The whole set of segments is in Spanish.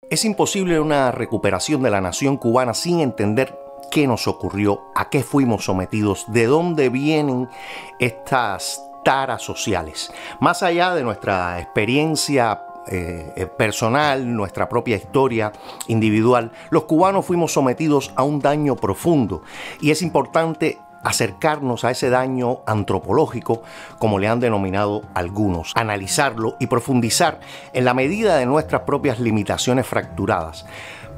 Es imposible una recuperación de la nación cubana sin entender qué nos ocurrió, a qué fuimos sometidos, de dónde vienen estas taras sociales. Más allá de nuestra experiencia personal, nuestra propia historia individual, los cubanos fuimos sometidos a un daño profundo y es importante acercarnos a ese daño antropológico, como le han denominado algunos, analizarlo y profundizar en la medida de nuestras propias limitaciones fracturadas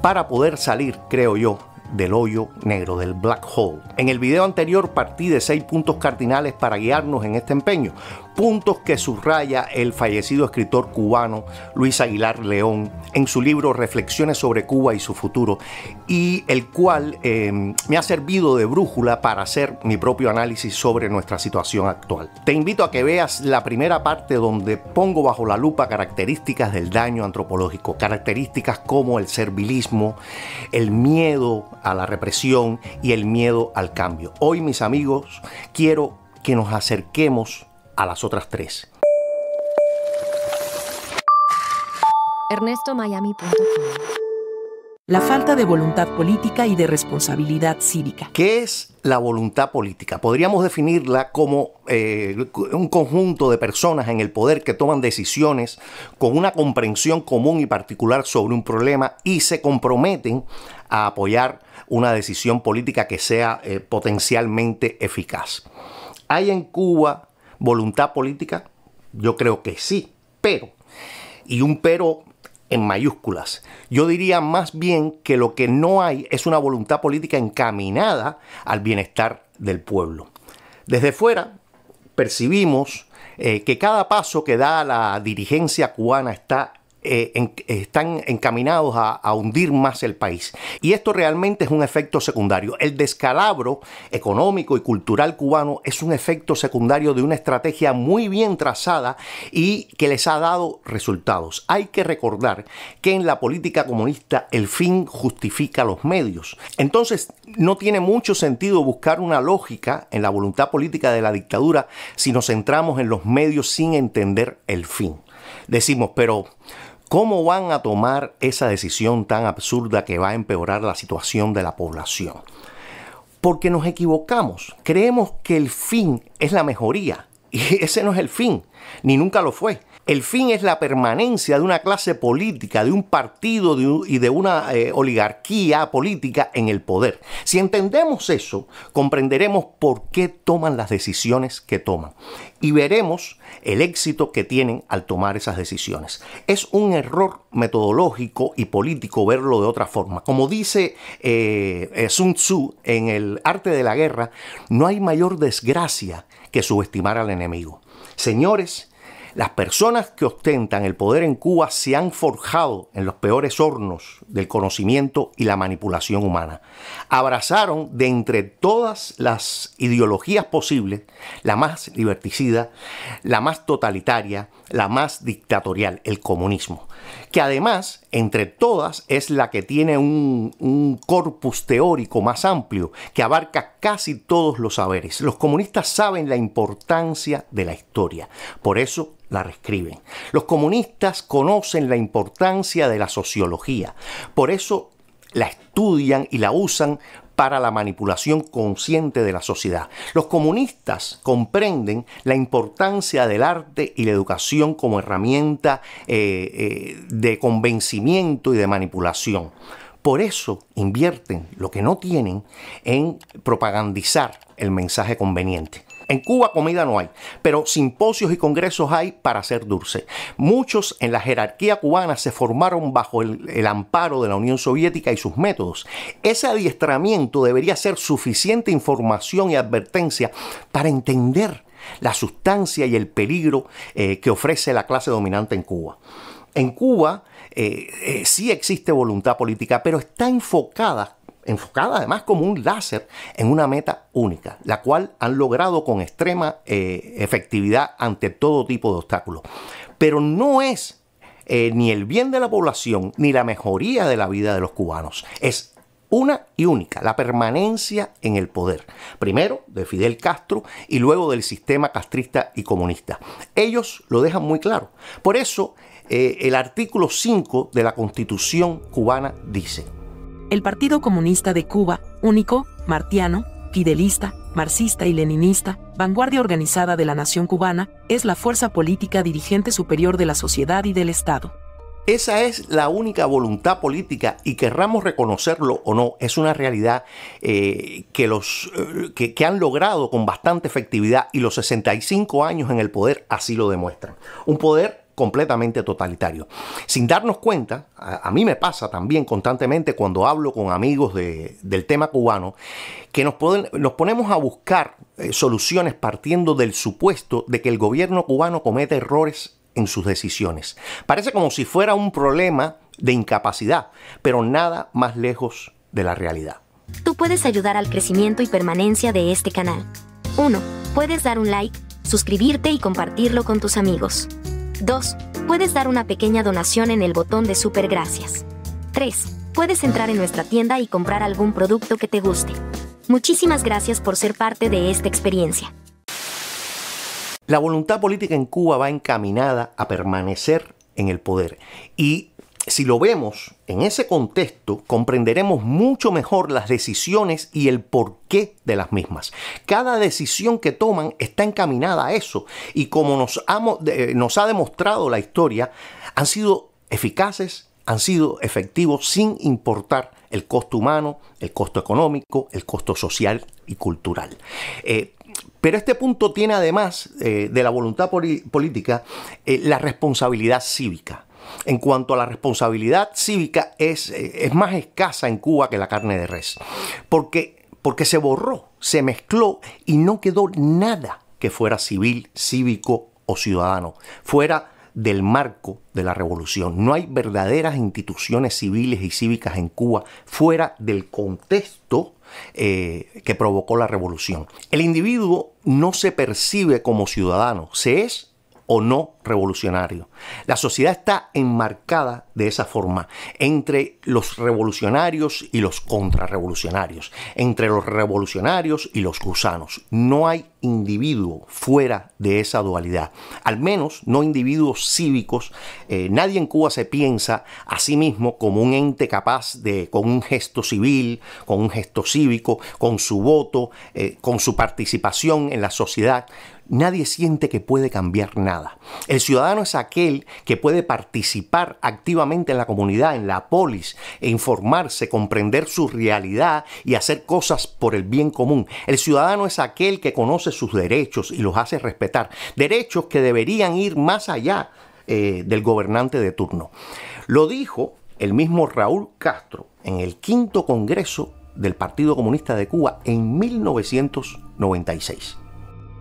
para poder salir, creo yo, del hoyo negro, del black hole. En el video anterior partí de 6 puntos cardinales para guiarnos en este empeño, puntos que subraya el fallecido escritor cubano Luis Aguilar León en su libro Reflexiones sobre Cuba y su futuro, y el cual me ha servido de brújula para hacer mi propio análisis sobre nuestra situación actual. Te invito a que veas la primera parte donde pongo bajo la lupa características del daño antropológico, características como el servilismo, el miedo a la represión y el miedo al cambio. Hoy, mis amigos, quiero que nos acerquemos a las otras tres. ErnestoMiami.com. La falta de voluntad política y de responsabilidad cívica. ¿Qué es la voluntad política? Podríamos definirla como un conjunto de personas en el poder que toman decisiones con una comprensión común y particular sobre un problema y se comprometen a apoyar una decisión política que sea potencialmente eficaz. ¿Hay en Cuba voluntad política? Yo creo que sí, pero, y un pero en mayúsculas. Yo diría más bien que lo que no hay es una voluntad política encaminada al bienestar del pueblo. Desde fuera percibimos que cada paso que da la dirigencia cubana están encaminados a hundir más el país. Y esto realmente es un efecto secundario. El descalabro económico y cultural cubano es un efecto secundario de una estrategia muy bien trazada y que les ha dado resultados. Hay que recordar que en la política comunista el fin justifica los medios. Entonces no tiene mucho sentido buscar una lógica en la voluntad política de la dictadura si nos centramos en los medios sin entender el fin. Decimos, pero ¿cómo van a tomar esa decisión tan absurda que va a empeorar la situación de la población? Porque nos equivocamos. Creemos que el fin es la mejoría. Y ese no es el fin, ni nunca lo fue. El fin es la permanencia de una clase política, de un partido y de una oligarquía política en el poder. Si entendemos eso, comprenderemos por qué toman las decisiones que toman y veremos el éxito que tienen al tomar esas decisiones. Es un error metodológico y político verlo de otra forma. Como dice Sun Tzu en El arte de la guerra, no hay mayor desgracia que subestimar al enemigo. Señores, las personas que ostentan el poder en Cuba se han forjado en los peores hornos del conocimiento y la manipulación humana. Abrazaron de entre todas las ideologías posibles la más liberticida, la más totalitaria, la más dictatorial, el comunismo, que además entre todas es la que tiene un corpus teórico más amplio que abarca casi todos los saberes. Los comunistas saben la importancia de la historia, por eso la reescriben. Los comunistas conocen la importancia de la sociología, por eso la estudian y la usan para la manipulación consciente de la sociedad. Los comunistas comprenden la importancia del arte y la educación como herramienta de convencimiento y de manipulación. Por eso invierten lo que no tienen en propagandizar el mensaje conveniente. En Cuba comida no hay, pero simposios y congresos hay para hacer dulce. Muchos en la jerarquía cubana se formaron bajo el amparo de la Unión Soviética y sus métodos. Ese adiestramiento debería ser suficiente información y advertencia para entender la sustancia y el peligro que ofrece la clase dominante en Cuba. En Cuba sí existe voluntad política, pero está enfocada además como un láser en una meta única, la cual han logrado con extrema efectividad ante todo tipo de obstáculos. Pero no es ni el bien de la población ni la mejoría de la vida de los cubanos. Es una y única, la permanencia en el poder. Primero de Fidel Castro y luego del sistema castrista y comunista. Ellos lo dejan muy claro. Por eso El artículo 5 de la Constitución cubana dice: el Partido Comunista de Cuba, único, martiano, fidelista, marxista y leninista, vanguardia organizada de la nación cubana, es la fuerza política dirigente superior de la sociedad y del Estado. Esa es la única voluntad política, y querramos reconocerlo o no, es una realidad que han logrado con bastante efectividad, y los 65 años en el poder así lo demuestran. Un poder completamente totalitario. Sin darnos cuenta, a mí me pasa también constantemente cuando hablo con amigos del tema cubano, que nos ponemos a buscar soluciones partiendo del supuesto de que el gobierno cubano comete errores en sus decisiones. Parece como si fuera un problema de incapacidad, pero nada más lejos de la realidad. Tú puedes ayudar al crecimiento y permanencia de este canal. 1. Puedes dar un like, suscribirte y compartirlo con tus amigos. 2. Puedes dar una pequeña donación en el botón de super gracias. 3. Puedes entrar en nuestra tienda y comprar algún producto que te guste. Muchísimas gracias por ser parte de esta experiencia. La voluntad política en Cuba va encaminada a permanecer en el poder, y si lo vemos en ese contexto, comprenderemos mucho mejor las decisiones y el porqué de las mismas. Cada decisión que toman está encaminada a eso, y como nos ha demostrado la historia, han sido eficaces, han sido efectivos sin importar el costo humano, el costo económico, el costo social y cultural. Pero este punto tiene, además de la voluntad política, la responsabilidad cívica. En cuanto a la responsabilidad cívica, es más escasa en Cuba que la carne de res, porque se borró, se mezcló y no quedó nada que fuera civil, cívico o ciudadano, fuera del marco de la revolución. No hay verdaderas instituciones civiles y cívicas en Cuba fuera del contexto que provocó la revolución. El individuo no se percibe como ciudadano, se es o no revolucionario. La sociedad está enmarcada de esa forma entre los revolucionarios y los contrarrevolucionarios, entre los revolucionarios y los gusanos. No hay individuo fuera de esa dualidad, al menos no individuos cívicos. Nadie en Cuba se piensa a sí mismo como un ente capaz de, con un gesto civil, con un gesto cívico, con su voto, con su participación en la sociedad. Nadie siente que puede cambiar nada. El ciudadano es aquel que puede participar activamente en la comunidad, en la polis, e informarse, comprender su realidad y hacer cosas por el bien común. El ciudadano es aquel que conoce sus derechos y los hace respetar. Derechos que deberían ir más allá del gobernante de turno. Lo dijo el mismo Raúl Castro en el 5º Congreso del Partido Comunista de Cuba en 1996.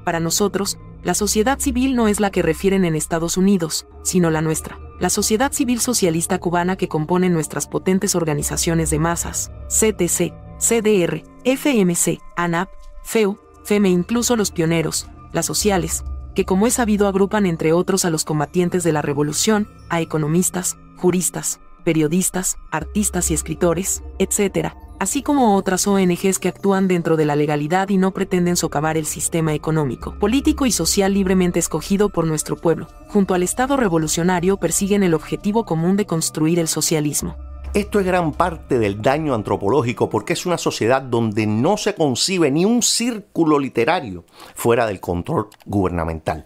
Para nosotros, la sociedad civil no es la que refieren en Estados Unidos, sino la nuestra, la sociedad civil socialista cubana que compone nuestras potentes organizaciones de masas, CTC, CDR, FMC, ANAP, FEU, FEME, incluso los pioneros, las sociales, que como es sabido agrupan entre otros a los combatientes de la revolución, a economistas, juristas, periodistas, artistas y escritores, etc., así como otras ONGs que actúan dentro de la legalidad y no pretenden socavar el sistema económico, político y social libremente escogido por nuestro pueblo. Junto al Estado revolucionario persiguen el objetivo común de construir el socialismo. Esto es gran parte del daño antropológico, porque es una sociedad donde no se concibe ni un círculo literario fuera del control gubernamental.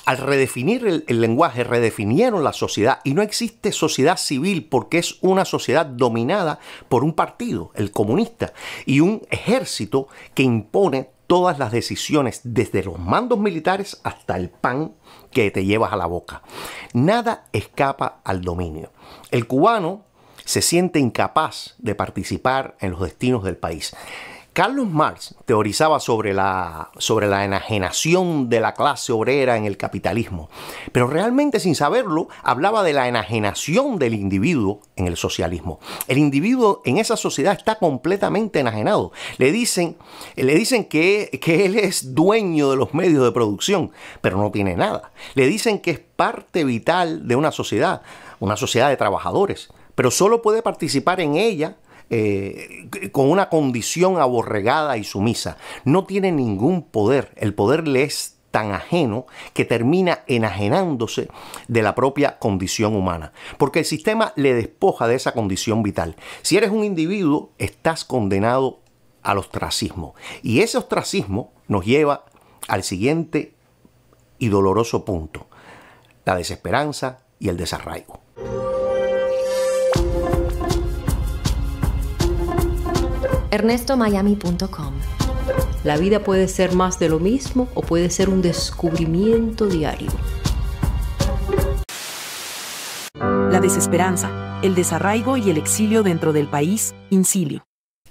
Al redefinir el lenguaje, redefinieron la sociedad, y no existe sociedad civil porque es una sociedad dominada por un partido, el comunista, y un ejército que impone todas las decisiones, desde los mandos militares hasta el pan que te llevas a la boca. Nada escapa al dominio. El cubano se siente incapaz de participar en los destinos del país. Carlos Marx teorizaba sobre la enajenación de la clase obrera en el capitalismo, pero realmente, sin saberlo, hablaba de la enajenación del individuo en el socialismo. El individuo en esa sociedad está completamente enajenado. Le dicen que él es dueño de los medios de producción, pero no tiene nada. Le dicen que es parte vital de una sociedad de trabajadores, pero solo puede participar en ella con una condición aborregada y sumisa. No tiene ningún poder. El poder le es tan ajeno que termina enajenándose de la propia condición humana, porque el sistema le despoja de esa condición vital. Si eres un individuo, estás condenado al ostracismo, y ese ostracismo nos lleva al siguiente y doloroso punto: la desesperanza y el desarraigo. ErnestoMiami.com. La vida puede ser más de lo mismo o puede ser un descubrimiento diario. La desesperanza, el desarraigo y el exilio dentro del país, Incilio.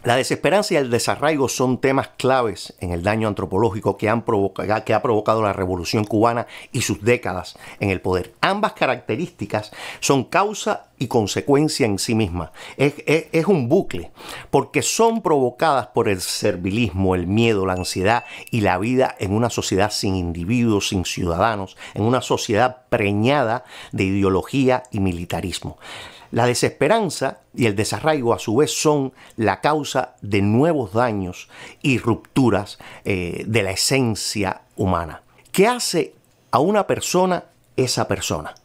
La desesperanza y el desarraigo son temas claves en el daño antropológico que ha provocado la Revolución Cubana y sus décadas en el poder. Ambas características son causa y consecuencia en sí misma. Es un bucle, porque son provocadas por el servilismo, el miedo, la ansiedad y la vida en una sociedad sin individuos, sin ciudadanos, en una sociedad preñada de ideología y militarismo. La desesperanza y el desarraigo a su vez son la causa de nuevos daños y rupturas de la esencia humana. ¿Qué hace a una persona esa persona?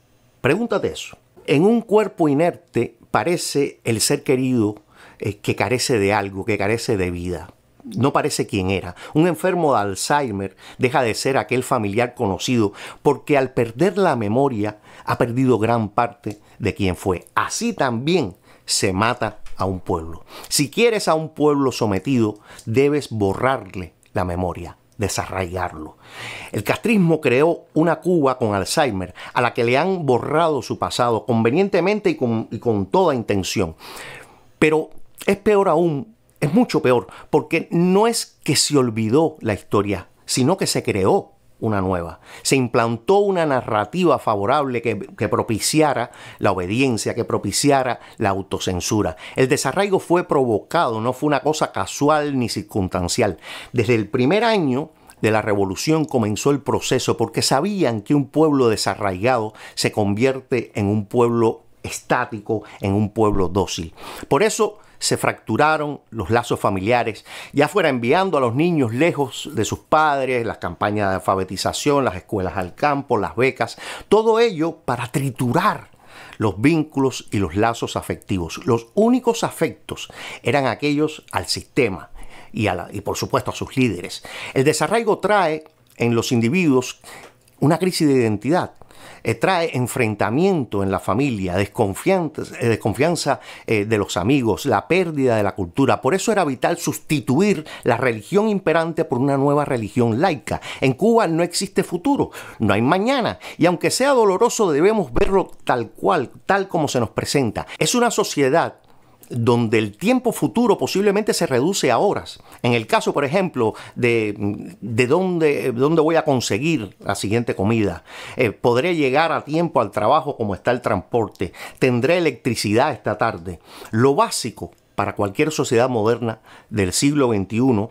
Pregúntate eso. En un cuerpo inerte parece el ser querido que carece de algo, que carece de vida. No parece quien era. Un enfermo de Alzheimer deja de ser aquel familiar conocido porque al perder la memoria ha perdido gran parte de quien fue. Así también se mata a un pueblo. Si quieres a un pueblo sometido, debes borrarle la memoria, desarraigarlo. El castrismo creó una Cuba con Alzheimer a la que le han borrado su pasado convenientemente y con toda intención. Pero es peor aún. Es mucho peor, porque no es que se olvidó la historia, sino que se creó una nueva. Se implantó una narrativa favorable que propiciara la obediencia, que propiciara la autocensura. El desarraigo fue provocado, no fue una cosa casual ni circunstancial. Desde el primer año de la revolución comenzó el proceso, porque sabían que un pueblo desarraigado se convierte en un pueblo estático, en un pueblo dócil. Por eso se fracturaron los lazos familiares, ya fuera enviando a los niños lejos de sus padres, las campañas de alfabetización, las escuelas al campo, las becas, todo ello para triturar los vínculos y los lazos afectivos. Los únicos afectos eran aquellos al sistema y por supuesto a sus líderes. El desarraigo trae en los individuos una crisis de identidad. Trae enfrentamiento en la familia, desconfianza de los amigos, la pérdida de la cultura. Por eso era vital sustituir la religión imperante por una nueva religión laica. En Cuba no existe futuro, no hay mañana. Y aunque sea doloroso, debemos verlo tal cual, tal como se nos presenta. Es una sociedad donde el tiempo futuro posiblemente se reduce a horas. En el caso, por ejemplo, de dónde voy a conseguir la siguiente comida, podré llegar a tiempo al trabajo como está el transporte, tendré electricidad esta tarde. Lo básico para cualquier sociedad moderna del siglo XXI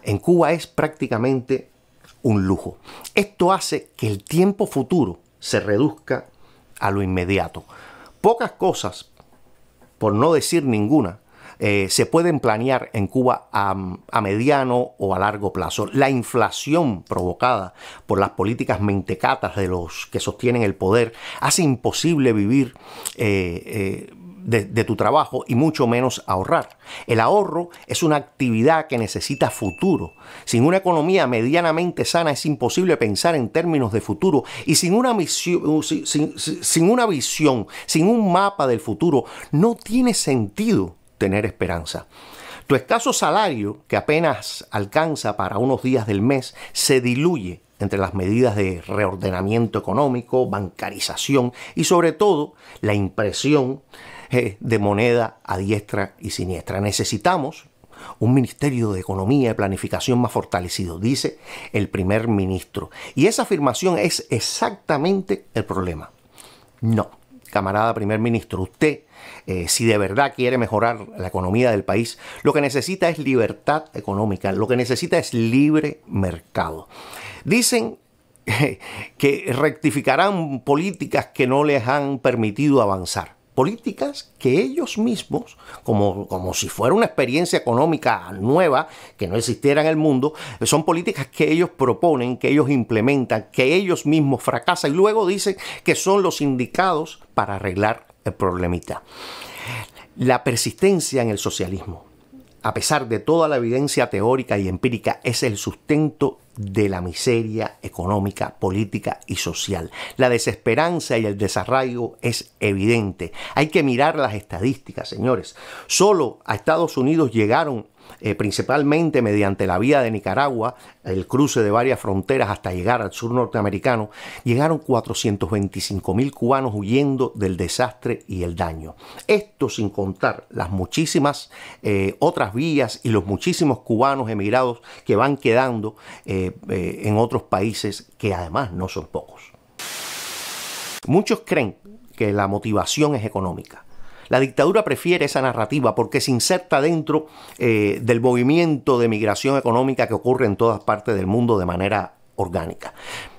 en Cuba es prácticamente un lujo. Esto hace que el tiempo futuro se reduzca a lo inmediato. Pocas cosas, por no decir ninguna, se pueden planear en Cuba a mediano o a largo plazo. La inflación provocada por las políticas mentecatas de los que sostienen el poder hace imposible vivir de tu trabajo y mucho menos ahorrar. El ahorro es una actividad que necesita futuro. Sin una economía medianamente sana es imposible pensar en términos de futuro, y sin una visión, sin un mapa del futuro, no tiene sentido tener esperanza. Tu escaso salario, que apenas alcanza para unos días del mes, se diluye entre las medidas de reordenamiento económico, bancarización y sobre todo la impresión de moneda a diestra y siniestra. Necesitamos un Ministerio de Economía y Planificación más fortalecido, dice el primer ministro. Y esa afirmación es exactamente el problema. No, camarada primer ministro, usted, si de verdad quiere mejorar la economía del país, lo que necesita es libertad económica, lo que necesita es libre mercado. Dicen que rectificarán políticas que no les han permitido avanzar. políticas que ellos mismos, como si fuera una experiencia económica nueva que no existiera en el mundo, son políticas que ellos proponen, que ellos implementan, que ellos mismos fracasan y luego dicen que son los indicados para arreglar el problemita. La persistencia en el socialismo, a pesar de toda la evidencia teórica y empírica, es el sustento de la miseria económica, política y social. La desesperanza y el desarraigo es evidente. Hay que mirar las estadísticas, señores. Solo a Estados Unidos llegaron, principalmente mediante la vía de Nicaragua, el cruce de varias fronteras hasta llegar al sur norteamericano, llegaron 425.000 cubanos huyendo del desastre y el daño. Esto sin contar las muchísimas otras vías y los muchísimos cubanos emigrados que van quedando en otros países, que además no son pocos. Muchos creen que la motivación es económica. La dictadura prefiere esa narrativa porque se inserta dentro del movimiento de migración económica que ocurre en todas partes del mundo de manera orgánica.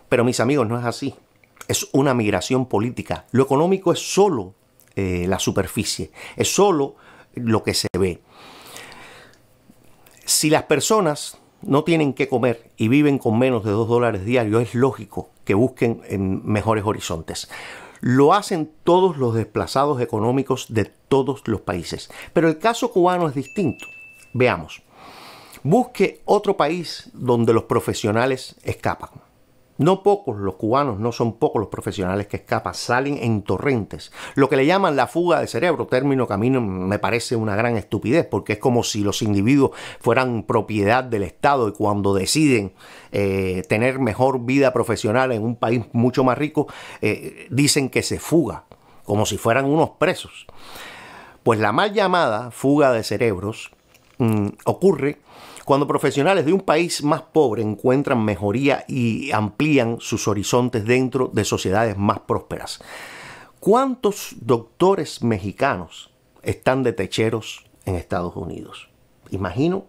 Pero mis amigos, no es así. Es una migración política. Lo económico es solo la superficie, es solo lo que se ve. Si las personas no tienen que comer y viven con menos de $2 diarios, es lógico que busquen mejores horizontes. Lo hacen todos los desplazados económicos de todos los países. Pero el caso cubano es distinto. Veamos. Busque otro país donde los profesionales escapan. No pocos los cubanos, no son pocos los profesionales que escapan, salen en torrentes. Lo que le llaman la fuga de cerebro, término que a mí me parece una gran estupidez, porque es como si los individuos fueran propiedad del Estado y cuando deciden tener mejor vida profesional en un país mucho más rico, dicen que se fuga, como si fueran unos presos. Pues la mal llamada fuga de cerebros ocurre cuando profesionales de un país más pobre encuentran mejoría y amplían sus horizontes dentro de sociedades más prósperas. ¿Cuántos doctores mexicanos están de techeros en Estados Unidos? Imagino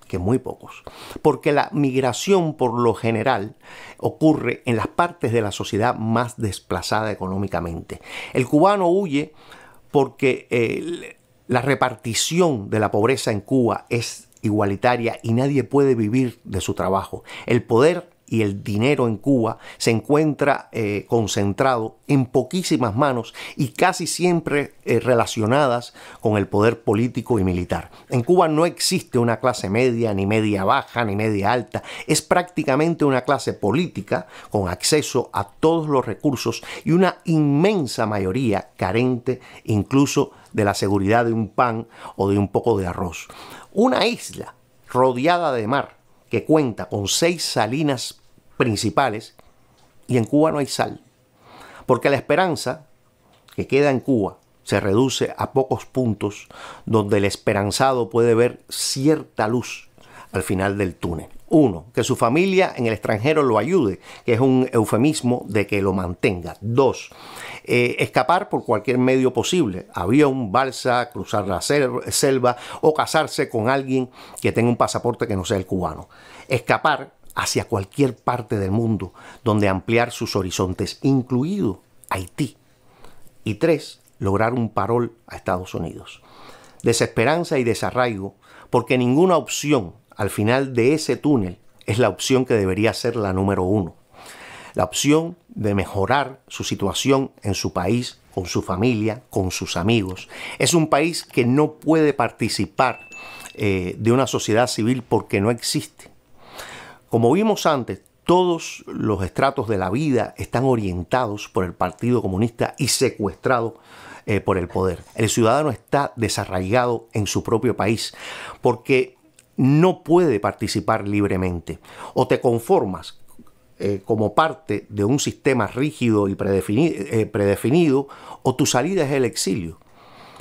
que muy pocos, porque la migración por lo general ocurre en las partes de la sociedad más desplazada económicamente. El cubano huye porque la repartición de la pobreza en Cuba es igualitaria y nadie puede vivir de su trabajo. El poder y el dinero en Cuba se encuentra concentrado en poquísimas manos y casi siempre relacionadas con el poder político y militar. En Cuba no existe una clase media, ni media baja, ni media alta. Es prácticamente una clase política con acceso a todos los recursos y una inmensa mayoría carente incluso de la seguridad de un pan o de un poco de arroz. Una isla rodeada de mar que cuenta con 6 salinas principales y en Cuba no hay sal. Porque la esperanza que queda en Cuba se reduce a pocos puntos donde el esperanzado puede ver cierta luz al final del túnel. 1, que su familia en el extranjero lo ayude, que es un eufemismo de que lo mantenga. 2, escapar por cualquier medio posible, avión, balsa, cruzar la selva o casarse con alguien que tenga un pasaporte que no sea el cubano. Escapar hacia cualquier parte del mundo donde ampliar sus horizontes, incluido Haití. Y 3, lograr un parol a Estados Unidos. Desesperanza y desarraigo, porque ninguna opción al final de ese túnel es la opción que debería ser la número 1. La opción de mejorar su situación en su país, con su familia, con sus amigos. Es un país que no puede participar de una sociedad civil porque no existe. Como vimos antes, todos los estratos de la vida están orientados por el Partido Comunista y secuestrados por el poder. El ciudadano está desarraigado en su propio país porque no puede participar libremente. O te conformas como parte de un sistema rígido y predefinido, o tu salida es el exilio.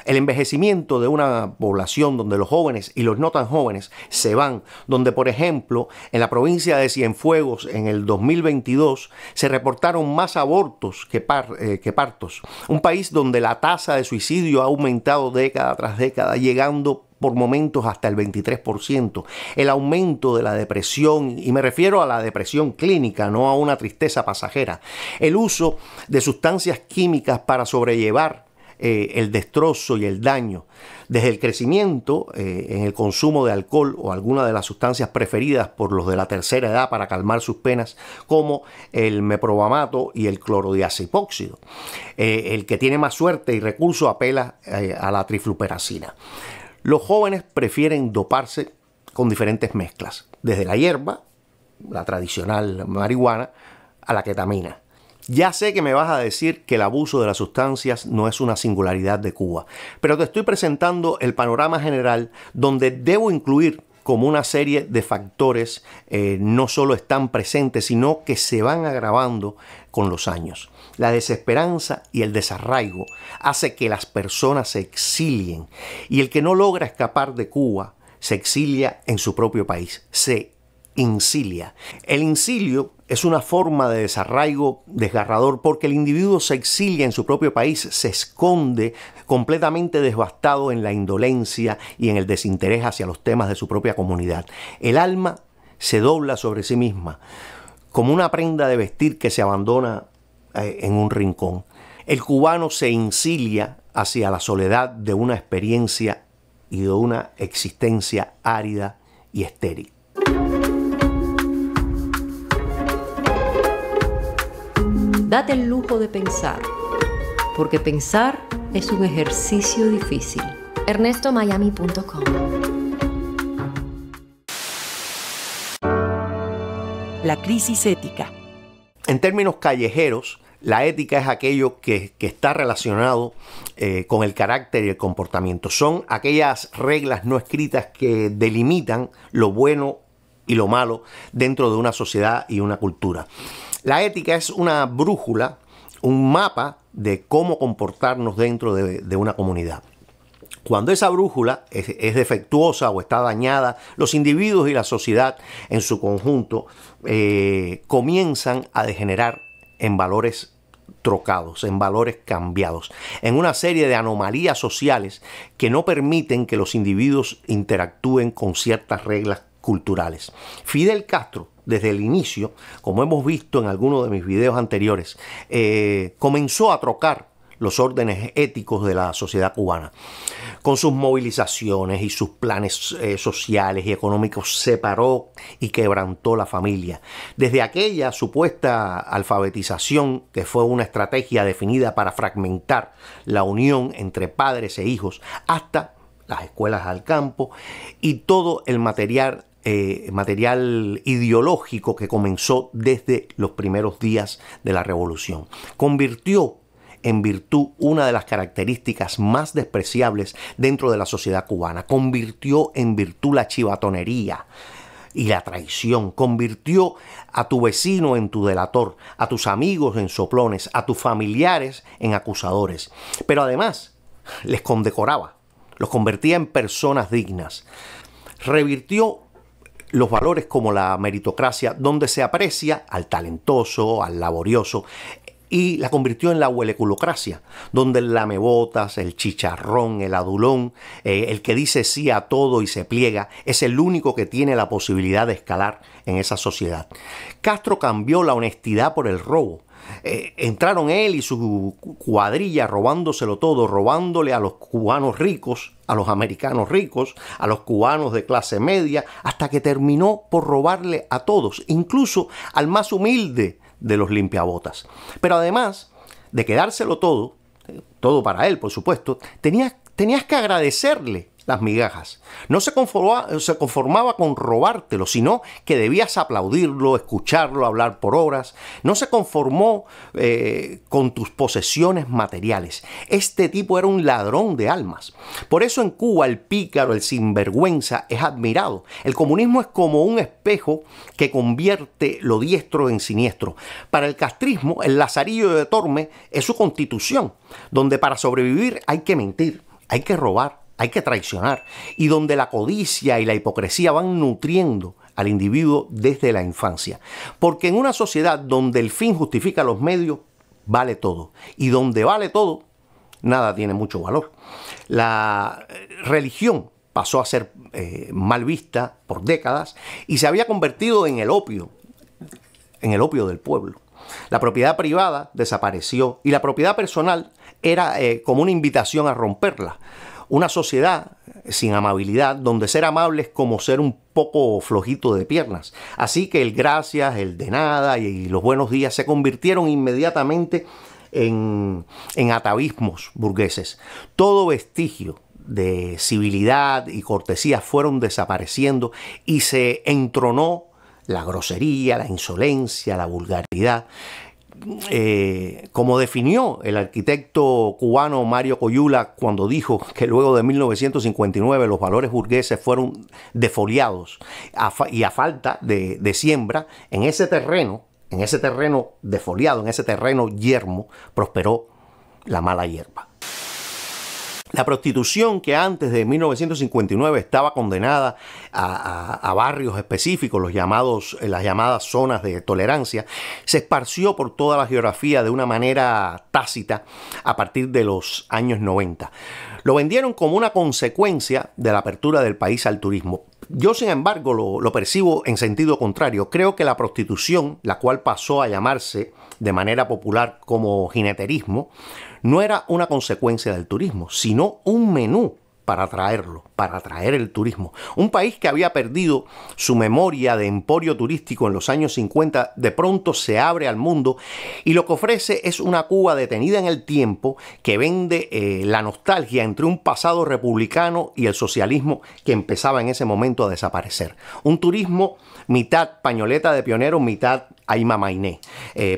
El envejecimiento de una población donde los jóvenes y los no tan jóvenes se van, donde por ejemplo en la provincia de Cienfuegos en el 2022 se reportaron más abortos que partos. Un país donde la tasa de suicidio ha aumentado década tras década, llegando por momentos hasta el 23%. El aumento de la depresión, y me refiero a la depresión clínica, no a una tristeza pasajera. El uso de sustancias químicas para sobrellevar el destrozo y el daño, desde el crecimiento en el consumo de alcohol o alguna de las sustancias preferidas por los de la tercera edad para calmar sus penas, como el meprobamato y el clorodiazepóxido. El que tiene más suerte y recursos apela a la trifluperacina. Los jóvenes prefieren doparse con diferentes mezclas, desde la hierba, la tradicional marihuana, a la ketamina. Ya sé que me vas a decir que el abuso de las sustancias no es una singularidad de Cuba, pero te estoy presentando el panorama general donde debo incluir como una serie de factores no solo están presentes, sino que se van agravando con los años. La desesperanza y el desarraigo hace que las personas se exilien, y el que no logra escapar de Cuba se exilia en su propio país, se incilia. El incilio es una forma de desarraigo desgarrador porque el individuo se exilia en su propio país, se esconde completamente devastado en la indolencia y en el desinterés hacia los temas de su propia comunidad. El alma se dobla sobre sí misma como una prenda de vestir que se abandona en un rincón. El cubano se incilia hacia la soledad de una experiencia y de una existencia árida y estéril. Date el lujo de pensar, porque pensar es un ejercicio difícil. ErnestoMiami.com. La crisis ética. En términos callejeros, la ética es aquello que está relacionado con el carácter y el comportamiento. Son aquellas reglas no escritas que delimitan lo bueno y lo malo dentro de una sociedad y una cultura. La ética es una brújula, un mapa de cómo comportarnos dentro de una comunidad. Cuando esa brújula es defectuosa o está dañada, los individuos y la sociedad en su conjunto comienzan a degenerar en valores trocados, en valores cambiados, en una serie de anomalías sociales que no permiten que los individuos interactúen con ciertas reglas culturales. Fidel Castro, desde el inicio, como hemos visto en algunos de mis videos anteriores, comenzó a trocar los órdenes éticos de la sociedad cubana. Con sus movilizaciones y sus planes sociales y económicos separó y quebrantó la familia. Desde aquella supuesta alfabetización, que fue una estrategia definida para fragmentar la unión entre padres e hijos, hasta las escuelas al campo y todo el material ideológico que comenzó desde los primeros días de la revolución. Convirtió en virtud una de las características más despreciables dentro de la sociedad cubana. Convirtió en virtud la chivatonería y la traición. Convirtió a tu vecino en tu delator, a tus amigos en soplones, a tus familiares en acusadores. Pero además les condecoraba, los convertía en personas dignas. Revirtió los valores como la meritocracia, donde se aprecia al talentoso, al laborioso, y la convirtió en la hueleculocracia, donde el lamebotas, el chicharrón, el adulón, el que dice sí a todo y se pliega, es el único que tiene la posibilidad de escalar en esa sociedad. Castro cambió la honestidad por el robo. Entraron él y su cuadrilla robándoselo todo, robándole a los cubanos ricos, a los americanos ricos, a los cubanos de clase media, hasta que terminó por robarle a todos, incluso al más humilde de los limpiabotas. Pero además de quedárselo todo para él, por supuesto, tenías que agradecerle las migajas. No se conformaba con robártelo, sino que debías aplaudirlo, escucharlo, hablar por horas. No se conformó con tus posesiones materiales. Este tipo era un ladrón de almas. Por eso en Cuba el pícaro, el sinvergüenza es admirado. El comunismo es como un espejo que convierte lo diestro en siniestro. Para el castrismo, el Lazarillo de Tormes es su constitución, donde para sobrevivir hay que mentir, hay que robar, hay que traicionar, y donde la codicia y la hipocresía van nutriendo al individuo desde la infancia. Porque en una sociedad donde el fin justifica los medios, vale todo. Y donde vale todo, nada tiene mucho valor. La religión pasó a ser mal vista por décadas y se había convertido en el opio del pueblo. La propiedad privada desapareció y la propiedad personal era como una invitación a romperla. Una sociedad sin amabilidad, donde ser amable es como ser un poco flojito de piernas. Así que el gracias, el de nada y los buenos días se convirtieron inmediatamente en atavismos burgueses. Todo vestigio de civilidad y cortesía fueron desapareciendo y se entronó la grosería, la insolencia, la vulgaridad. Como definió el arquitecto cubano Mario Coyula cuando dijo que luego de 1959 los valores burgueses fueron defoliados y a falta de siembra, en ese terreno defoliado, en ese terreno yermo, prosperó la mala hierba. La prostitución, que antes de 1959 estaba condenada a barrios específicos, las llamadas zonas de tolerancia, se esparció por toda la geografía de una manera tácita a partir de los años 90. Lo vendieron como una consecuencia de la apertura del país al turismo. Yo, sin embargo, lo percibo en sentido contrario. Creo que la prostitución, la cual pasó a llamarse de manera popular como jineterismo, no era una consecuencia del turismo, sino un menú para atraer el turismo. Un país que había perdido su memoria de emporio turístico en los años 50, de pronto se abre al mundo y lo que ofrece es una Cuba detenida en el tiempo que vende la nostalgia entre un pasado republicano y el socialismo que empezaba en ese momento a desaparecer. Un turismo mitad pañoleta de pionero, mitad Aima Mainé,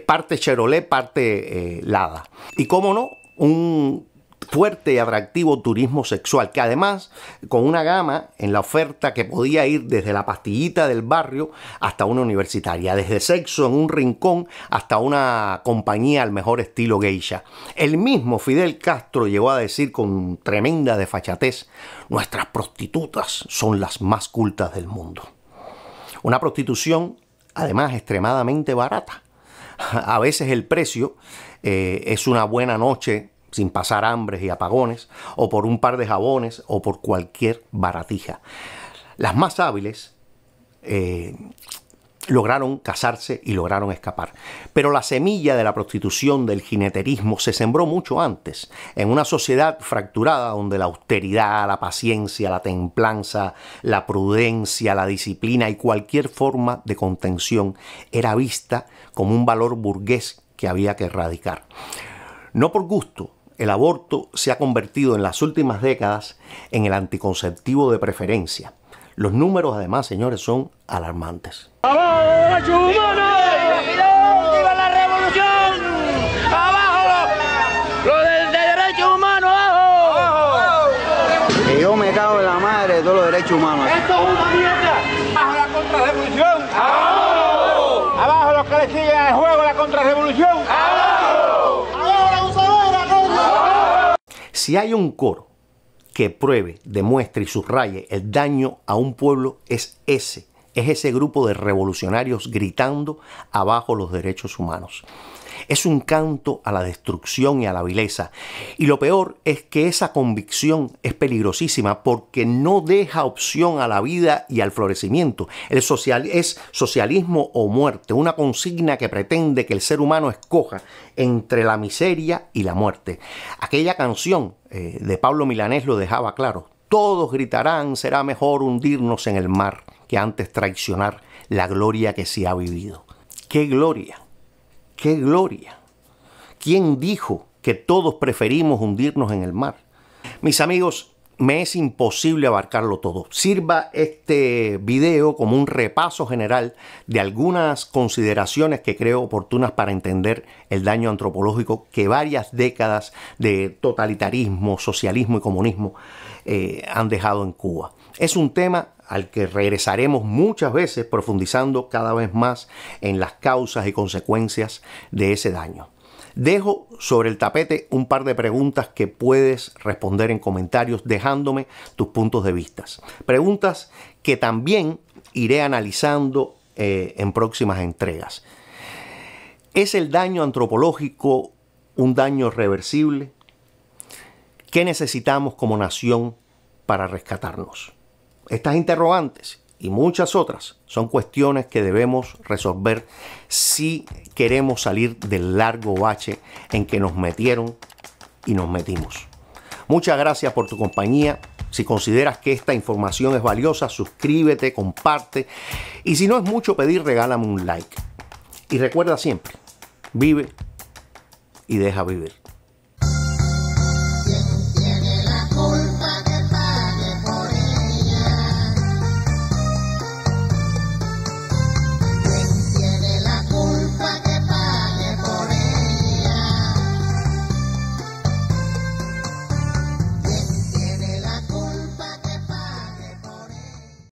parte Chevrolet, parte Lada. Y cómo no, un fuerte y atractivo turismo sexual, que además con una gama en la oferta que podía ir desde la pastillita del barrio hasta una universitaria, desde sexo en un rincón hasta una compañía al mejor estilo geisha. El mismo Fidel Castro llegó a decir con tremenda desfachatez: nuestras prostitutas son las más cultas del mundo. Una prostitución además extremadamente barata. A veces el precio es una buena noche sin pasar hambres y apagones, o por un par de jabones, o por cualquier baratija. Las más hábiles lograron casarse y lograron escapar. Pero la semilla de la prostitución, del jineterismo, se sembró mucho antes, en una sociedad fracturada donde la austeridad, la paciencia, la templanza, la prudencia, la disciplina y cualquier forma de contención era vista como un valor burgués que había que erradicar. No por gusto, el aborto se ha convertido en las últimas décadas en el anticonceptivo de preferencia. Los números, además, señores, son alarmantes. ¡Abajo los derechos humanos! ¡Viva la revolución! ¡Abajo los derechos humanos! ¡Abajo! Que yo me cago en la madre de todos los derechos humanos. ¡Esto es una mierda! ¡Abajo la contrarrevolución! ¡Abajo! ¡Abajo los que le siguen al juego la contrarrevolución! ¡Abajo! ¡Abajo la usadera! ¡Abajo! Si hay un coro que pruebe, demuestre y subraye el daño a un pueblo, es ese grupo de revolucionarios gritando abajo los derechos humanos. Es un canto a la destrucción y a la vileza. Y lo peor es que esa convicción es peligrosísima porque no deja opción a la vida y al florecimiento. Es socialismo o muerte, una consigna que pretende que el ser humano escoja entre la miseria y la muerte. Aquella canción de Pablo Milanés lo dejaba claro. Todos gritarán, será mejor hundirnos en el mar que antes traicionar la gloria que se ha vivido. ¡Qué gloria! ¡Qué gloria! ¿Quién dijo que todos preferimos hundirnos en el mar? Mis amigos, me es imposible abarcarlo todo. Sirva este video como un repaso general de algunas consideraciones que creo oportunas para entender el daño antropológico que varias décadas de totalitarismo, socialismo y comunismo han dejado en Cuba. Es un tema al que regresaremos muchas veces, profundizando cada vez más en las causas y consecuencias de ese daño. Dejo sobre el tapete un par de preguntas que puedes responder en comentarios dejándome tus puntos de vista. Preguntas que también iré analizando en próximas entregas. ¿Es el daño antropológico un daño reversible? ¿Qué necesitamos como nación para rescatarnos? Estas interrogantes y muchas otras son cuestiones que debemos resolver si queremos salir del largo bache en que nos metieron y nos metimos. Muchas gracias por tu compañía. Si consideras que esta información es valiosa, suscríbete, comparte. Y si no es mucho pedir, regálame un like. Y recuerda siempre, vive y deja vivir.